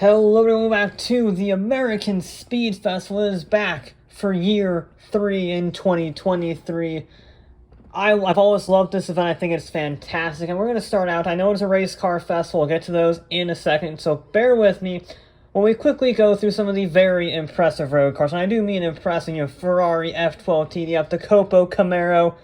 Hello, welcome back to the American Speed Festival. It is back for year 3 in 2023. I've always loved this event. I think it's fantastic. And we're going to start out. I know it's a race car festival. We'll get to those in a second, so bear with me when we quickly go through some of the very impressive road cars. And I do mean impressive, Ferrari F12 TDF, the Copo Camaro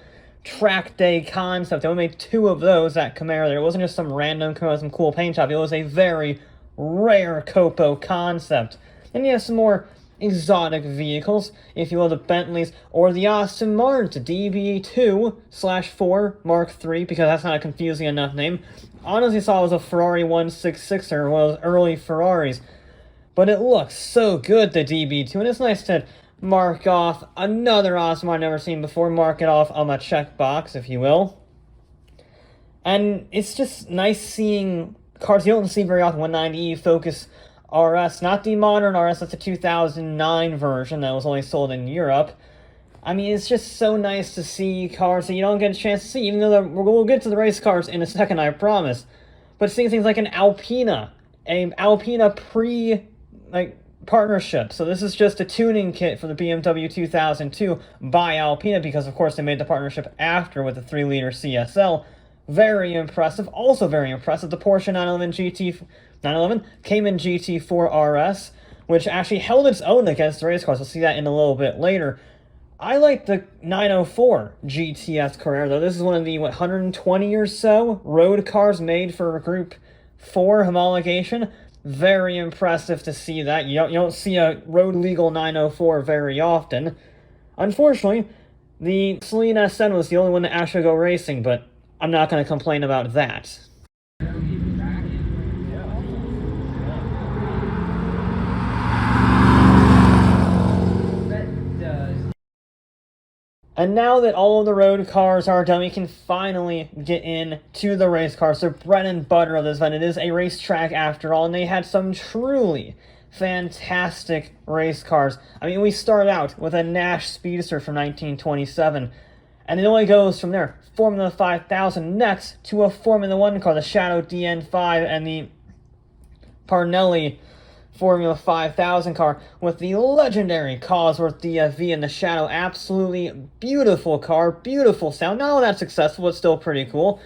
track day concept. They only made 2 of those at Camaro there. It wasn't just some random Camaro with some cool paint job. It was a very rare Copo concept. And you have some more exotic vehicles, if you will, the Bentleys or the Aston Martin DB2/4 Mark III, because that's not a confusing enough name. Honestly, thought it was a Ferrari 166 or one of those early Ferraris, but it looks so good, the DB2, and it's nice to mark off another Aston Martin I've never seen before, mark it off on a checkbox, if you will. And it's just nice seeing cars you don't see very often. 190E Focus RS, not the modern RS, that's a 2009 version that was only sold in Europe. I mean, it's just so nice to see cars that you don't get a chance to see, even though we'll get to the race cars in a second, I promise. But seeing things like an Alpina partnership. So this is just a tuning kit for the BMW 2002 by Alpina, because of course they made the partnership after with the 3-liter CSL. Very impressive. Also very impressive, the Porsche 911 Cayman GT4 RS, which actually held its own against the race cars. We'll see that in a little bit later. I like the 904 GTS Carrera, though. This is one of the, 120 or so road cars made for Group 4 homologation. Very impressive to see that. You don't see a road-legal 904 very often. Unfortunately, the Miscellaneous SN was the only one to actually go racing, but I'm not going to complain about that. And now that all of the road cars are done, we can finally get into the race cars. They're bread and butter of this event. It is a racetrack after all, and they had some truly fantastic race cars. I mean, we start out with a Nash Speedster from 1927, and it only goes from there. Formula 5000 next to a Formula 1 car, the Shadow DN5, and the Parnelli Formula 5000 car with the legendary Cosworth DFV and the Shadow. Absolutely beautiful car, beautiful sound. Not all that successful, but still pretty cool.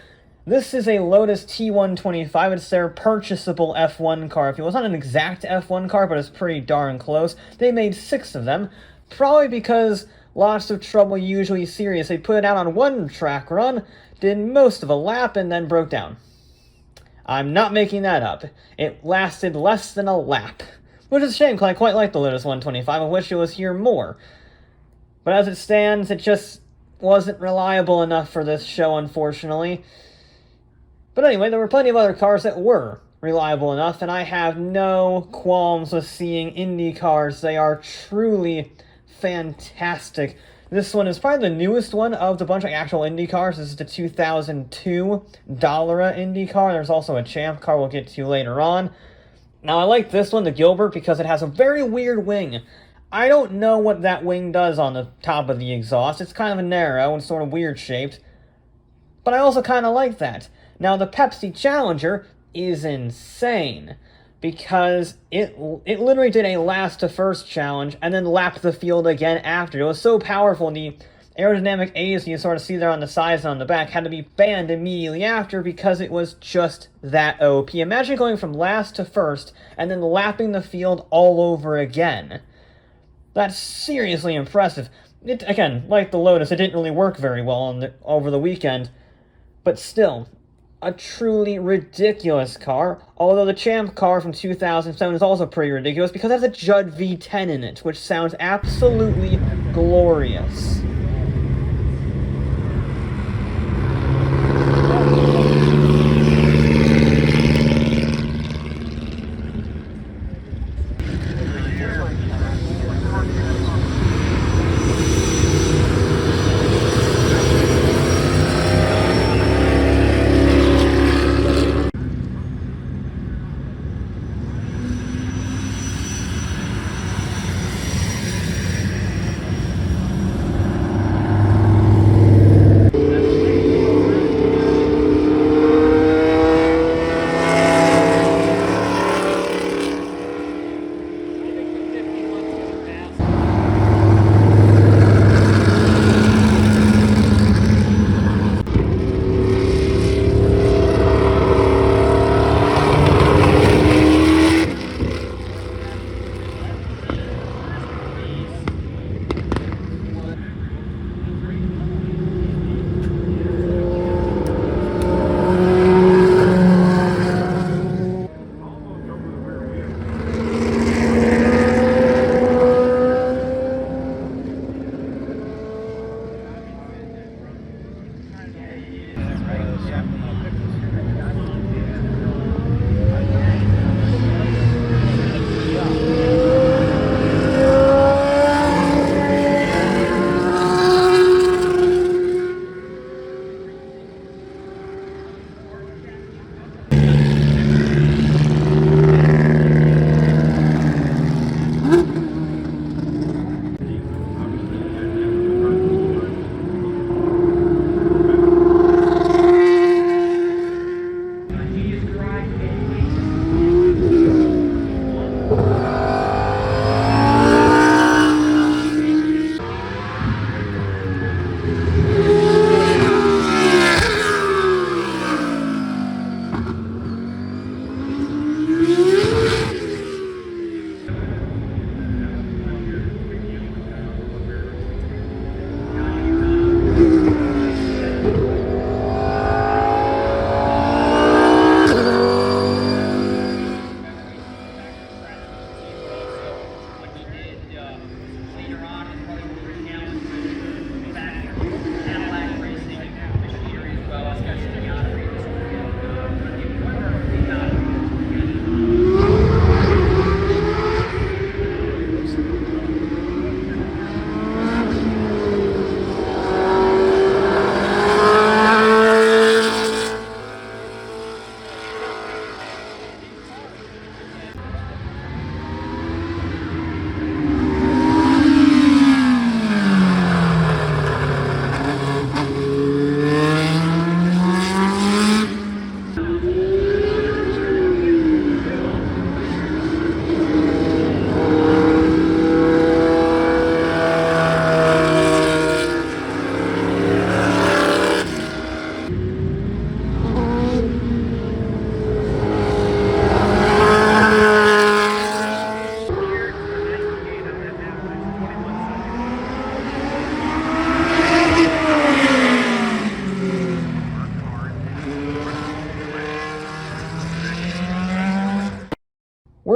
This is a Lotus T125. It's their purchasable F1 car. It's not an exact F1 car, but it's pretty darn close. They made 6 of them, probably because lots of trouble, usually serious. They put it out on one track run, did most of a lap, and then broke down. I'm not making that up. It lasted less than a lap, which is a shame, because I quite like the Lotus 125. I wish it was here more. But as it stands, it just wasn't reliable enough for this show, unfortunately. But anyway, there were plenty of other cars that were reliable enough, and I have no qualms with seeing Indy cars. They are truly fantastic. This one is probably the newest one of the bunch of actual Indy cars. This is the 2002 Dallara Indy car. There's also a Champ car we'll get to later on. Now, I like this one, the Gilbert, because it has a very weird wing. I don't know what that wing does on the top of the exhaust. It's kind of narrow and sort of weird shaped, but I also kind of like that. Now, the Pepsi Challenger is insane, because it literally did a last to first challenge and then lapped the field again after. It was so powerful, and the aerodynamic aids you sort of see there on the sides and on the back had to be banned immediately after, because it was just that OP. Imagine going from last to first and then lapping the field all over again. That's seriously impressive. It, again, like the Lotus, it didn't really work very well over the weekend, but still, a truly ridiculous car, although the Champ car from 2007 is also pretty ridiculous because it has a Judd V10 in it, which sounds absolutely glorious.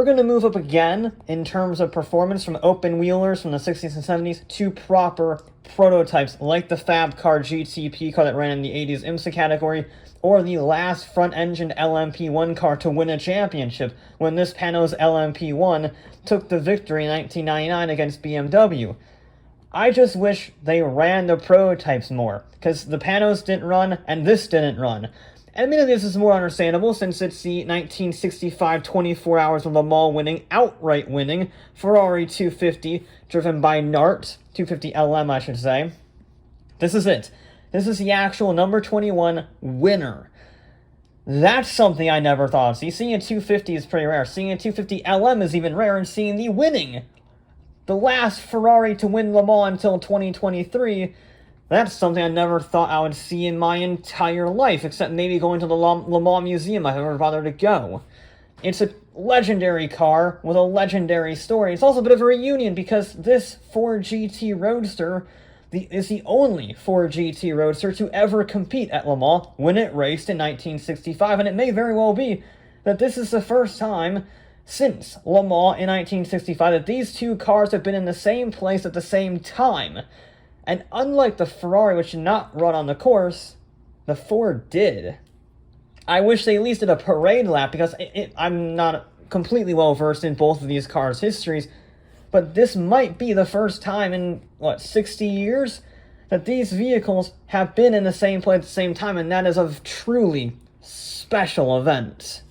we're going to move up again in terms of performance from open wheelers from the 60s and 70s to proper prototypes like the Fab Car GTP car that ran in the 80s IMSA category, or the last front-engined LMP1 car to win a championship when this Panos LMP1 took the victory in 1999 against BMW. I just wish they ran the prototypes more, because the Panos didn't run and this didn't run. Admittedly, this is more understandable since it's the 1965 24 Hours of Le Mans winning, outright winning, Ferrari 250, driven by Nart, 250 LM I should say. This is it. This is the actual number 21 winner. That's something I never thought of. See, seeing a 250 is pretty rare. Seeing a 250 LM is even rare, and seeing the winning, the last Ferrari to win Le Mans until 2023, that's something I never thought I would see in my entire life, except maybe going to the Le Mans Museum if I ever bothered to go. It's a legendary car with a legendary story. It's also a bit of a reunion because this Ford GT Roadster is the only Ford GT Roadster to ever compete at Le Mans when it raced in 1965, and it may very well be that this is the first time since Le Mans in 1965 that these two cars have been in the same place at the same time. And unlike the Ferrari, which did not run on the course, the Ford did. I wish they at least did a parade lap, because I'm not completely well versed in both of these cars' histories, but this might be the first time in, 60 years that these vehicles have been in the same place at the same time, and that is a truly special event.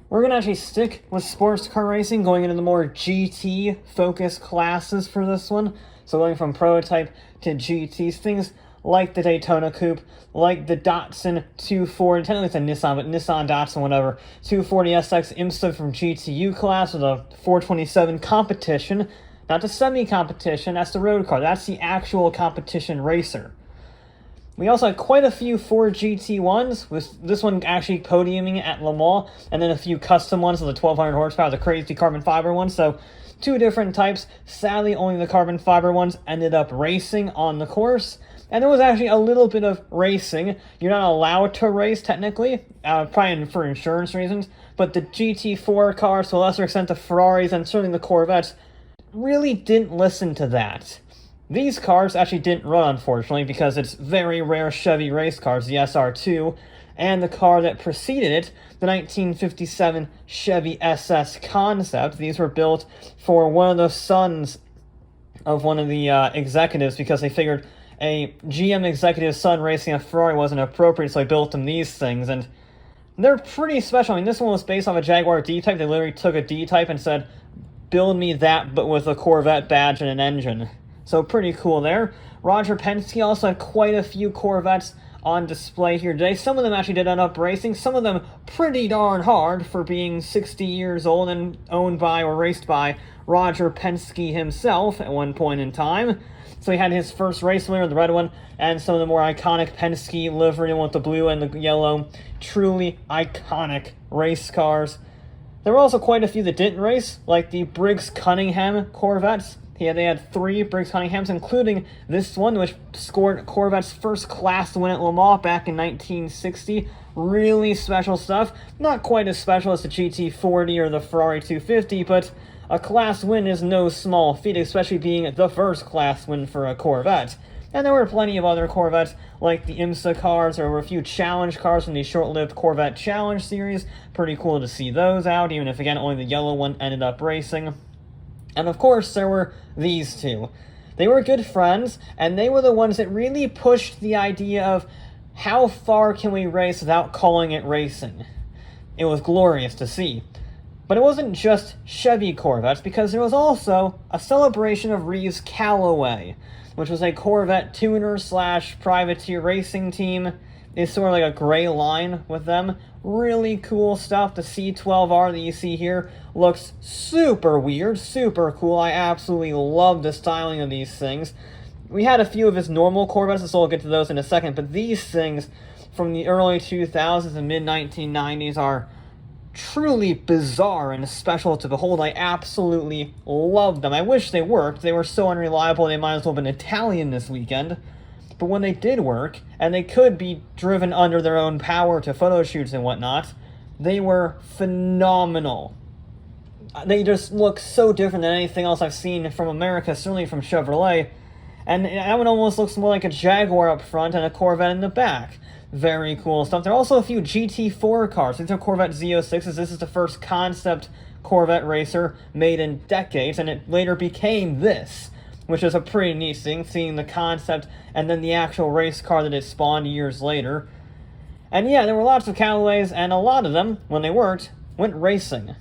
We're going to actually stick with sports car racing, going into the more GT-focused classes for this one. So going from prototype to GTs, things like the Daytona Coupe, like the Datsun 240, technically it's a Nissan, but Nissan, Datsun, whatever, 240SX IMSA from GTU class with a 427 competition, not the semi-competition, that's the road car, that's the actual competition racer. We also had quite a few Ford GT1s, with this one actually podiuming at Le Mans, and then a few custom ones with the 1200 horsepower, the crazy carbon fiber ones, so two different types. Sadly, only the carbon fiber ones ended up racing on the course, and there was actually a little bit of racing. You're not allowed to race, technically, probably for insurance reasons, but the GT4 cars, to a lesser extent the Ferraris, and certainly the Corvettes, really didn't listen to that. These cars actually didn't run, unfortunately, because it's very rare Chevy race cars, the SR2, and the car that preceded it, the 1957 Chevy SS Concept. These were built for one of the sons of one of the executives, because they figured a GM executive's son racing a Ferrari wasn't appropriate, so they built them these things, and they're pretty special. I mean, this one was based off a Jaguar D-Type. They literally took a D-Type and said, build me that, but with a Corvette badge and an engine. So pretty cool there. Roger Penske also had quite a few Corvettes on display here today. Some of them actually did end up racing. Some of them pretty darn hard for being 60 years old and owned by or raced by Roger Penske himself at one point in time. So he had his first race winner, the red one, and some of the more iconic Penske livery with the blue and the yellow. Truly iconic race cars. There were also quite a few that didn't race, like the Briggs Cunningham Corvettes. They had 3 Briggs Cunninghams, including this one, which scored Corvette's first class win at Le Mans back in 1960. Really special stuff. Not quite as special as the GT40 or the Ferrari 250, but a class win is no small feat, especially being the first class win for a Corvette. And there were plenty of other Corvettes, like the IMSA cars. There were a few challenge cars from the short-lived Corvette Challenge series. Pretty cool to see those out, even if, again, only the yellow one ended up racing. And of course, there were these two. They were good friends, and they were the ones that really pushed the idea of how far can we race without calling it racing. It was glorious to see. But it wasn't just Chevy Corvettes, because there was also a celebration of Reeves Callaway, which was a Corvette tuner/privateer racing team. It's sort of like a gray line with them. Really cool stuff. The C12R that you see here looks super weird, super cool. I absolutely love the styling of these things. We had a few of his normal Corvettes, so we'll get to those in a second, but these things from the early 2000s and mid-1990s are truly bizarre and special to behold. I absolutely love them. I wish they worked. They were so unreliable they might as well have been Italian this weekend. But when they did work, and they could be driven under their own power to photo shoots and whatnot, they were phenomenal. They just look so different than anything else I've seen from America, certainly from Chevrolet. And that one almost looks more like a Jaguar up front and a Corvette in the back. Very cool stuff. There are also a few GT4 cars. These are Corvette Z06s. This is the first concept Corvette racer made in decades, and it later became this, which is a pretty neat thing, seeing the concept and then the actual race car that it spawned years later. And yeah, there were lots of Callaways, and a lot of them, when they worked, went racing.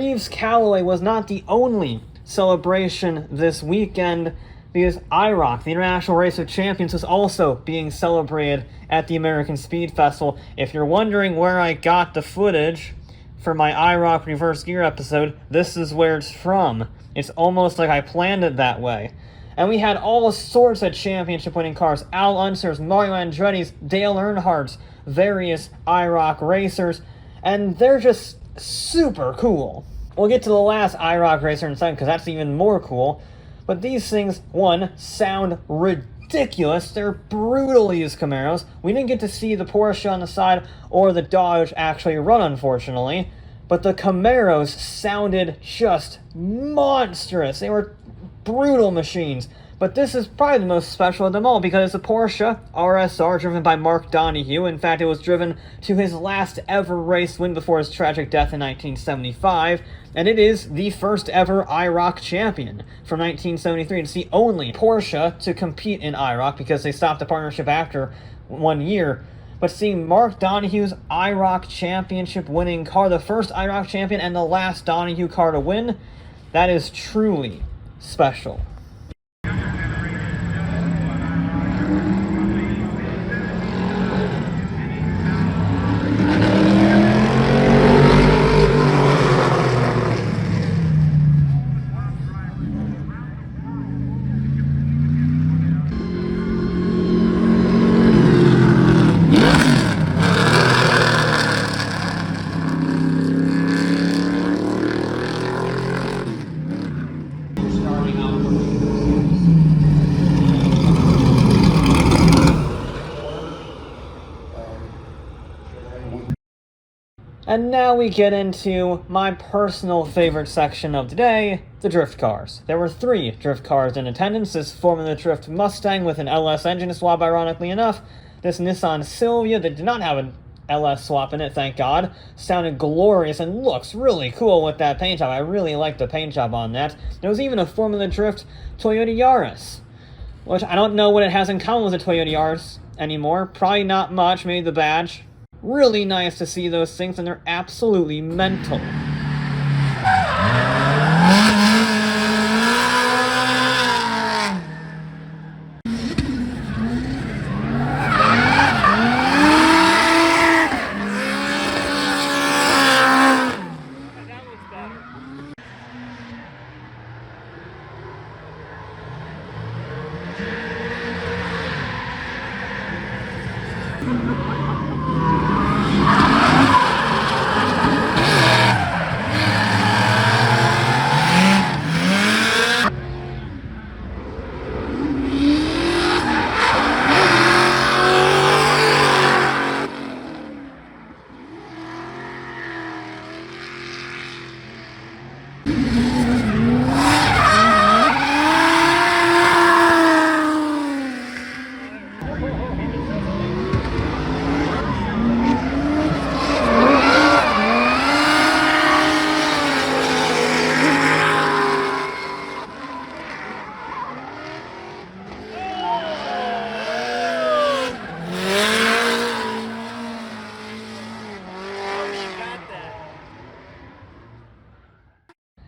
Reeves Callaway was not the only celebration this weekend, because IROC, the International Race of Champions, was also being celebrated at the American Speed Festival. If you're wondering where I got the footage for my IROC reverse gear episode, this is where it's from. It's almost like I planned it that way. And we had all sorts of championship-winning cars. Al Unser's, Mario Andretti's, Dale Earnhardt's, various IROC racers, and they're just super cool. We'll get to the last IROC racer in a second, because that's even more cool. But these things, one, sound ridiculous. They're brutal, these Camaros. We didn't get to see the Porsche on the side or the Dodge actually run, unfortunately. But the Camaros sounded just monstrous. They were brutal machines. But this is probably the most special of them all, because it's a Porsche RSR driven by Mark Donohue. In fact, it was driven to his last ever race win before his tragic death in 1975. And it is the first ever IROC champion from 1973. It's the only Porsche to compete in IROC, because they stopped the partnership after 1 year. But seeing Mark Donohue's IROC championship winning car, the first IROC champion and the last Donohue car to win, that is truly special. And now we get into my personal favorite section of the day, the drift cars. There were 3 drift cars in attendance: this Formula Drift Mustang with an LS engine swap, ironically enough, this Nissan Silvia that did not have an LS swap in it, thank God, sounded glorious and looks really cool with that paint job. I really like the paint job on that. There was even a Formula Drift Toyota Yaris, which I don't know what it has in common with a Toyota Yaris anymore. Probably not much, maybe the badge. Really nice to see those things, and they're absolutely mental.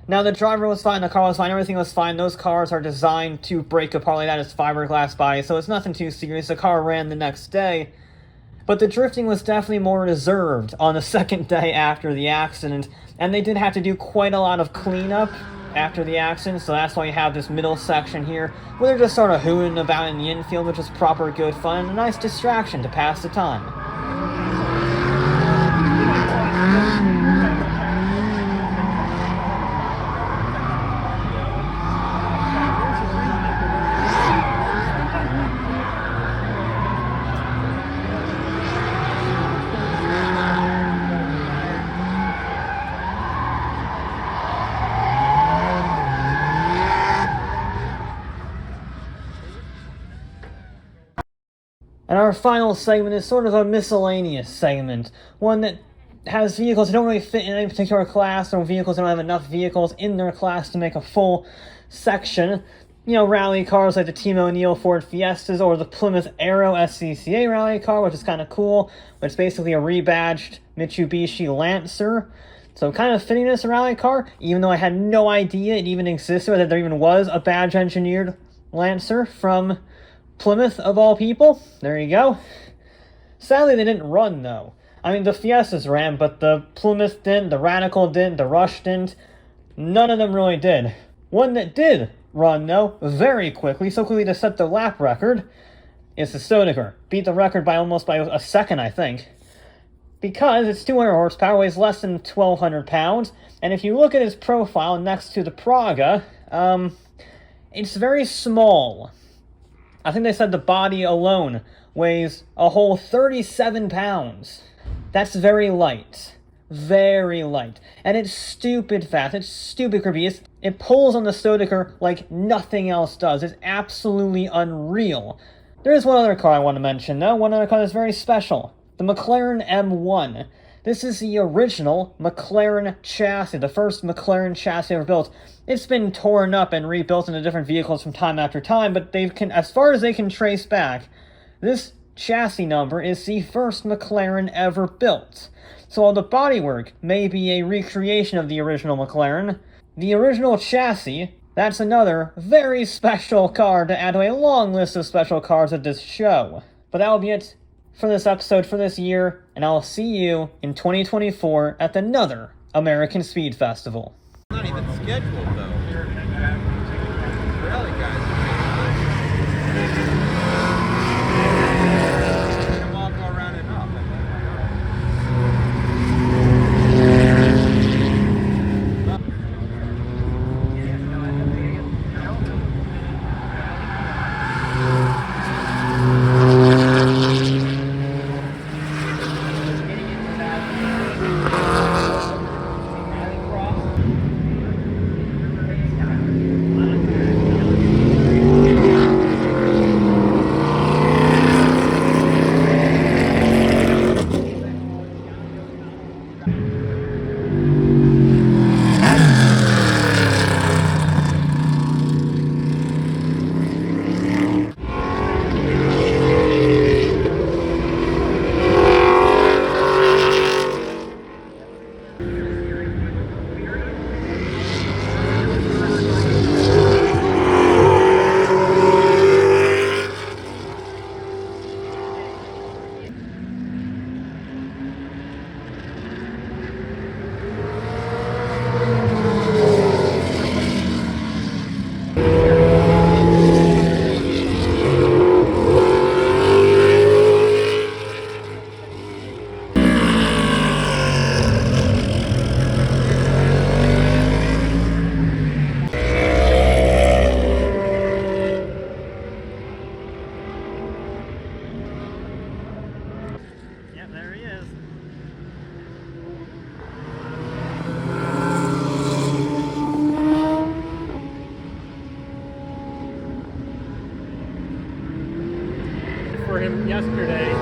Now, the driver was fine, the car was fine, everything was fine. Those cars are designed to break apart like that as fiberglass body, so it's nothing too serious. The car ran the next day. But the drifting was definitely more reserved on the second day after the accident, and they did have to do quite a lot of cleanup after the accident, so that's why you have this middle section here, where they're just sort of hooning about in the infield, which is proper good fun, and a nice distraction to pass the time. And our final segment is sort of a miscellaneous segment, one that has vehicles that don't really fit in any particular class, or vehicles that don't have enough vehicles in their class to make a full section. You know, rally cars like the Team O'Neill Ford Fiestas, or the Plymouth Arrow SCCA rally car, which is kind of cool, but it's basically a rebadged Mitsubishi Lancer. So kind of fitting this rally car, even though I had no idea it even existed, or that there even was a badge-engineered Lancer from Plymouth, of all people. There you go. Sadly, they didn't run, though. I mean, the Fiestas ran, but the Plymouth didn't, the Radical didn't, the Rush didn't. None of them really did. One that did run, though, very quickly, so quickly to set the lap record, is the Stodiker. Beat the record by almost by a second, I think. Because it's 200 horsepower, weighs less than 1,200 pounds, and if you look at his profile next to the Praga, it's very small. I think they said the body alone weighs a whole 37 pounds. That's very light. Very light. And it's stupid fast. It's stupid creepy. It pulls on the Stodiker like nothing else does. It's absolutely unreal. There is one other car I want to mention, though. One other car that's very special. The McLaren M1. This is the original McLaren chassis, the first McLaren chassis ever built. It's been torn up and rebuilt into different vehicles from time after time, but as far as they can trace back, this chassis number is the first McLaren ever built. So while the bodywork may be a recreation of the original McLaren, the original chassis, that's another very special car to add to a long list of special cars at this show. But that will be it for this episode for this year, and I'll see you in 2024 at another American Speed Festival. Not even scheduled though. Really, guys? Come on, go around and up. For him yesterday.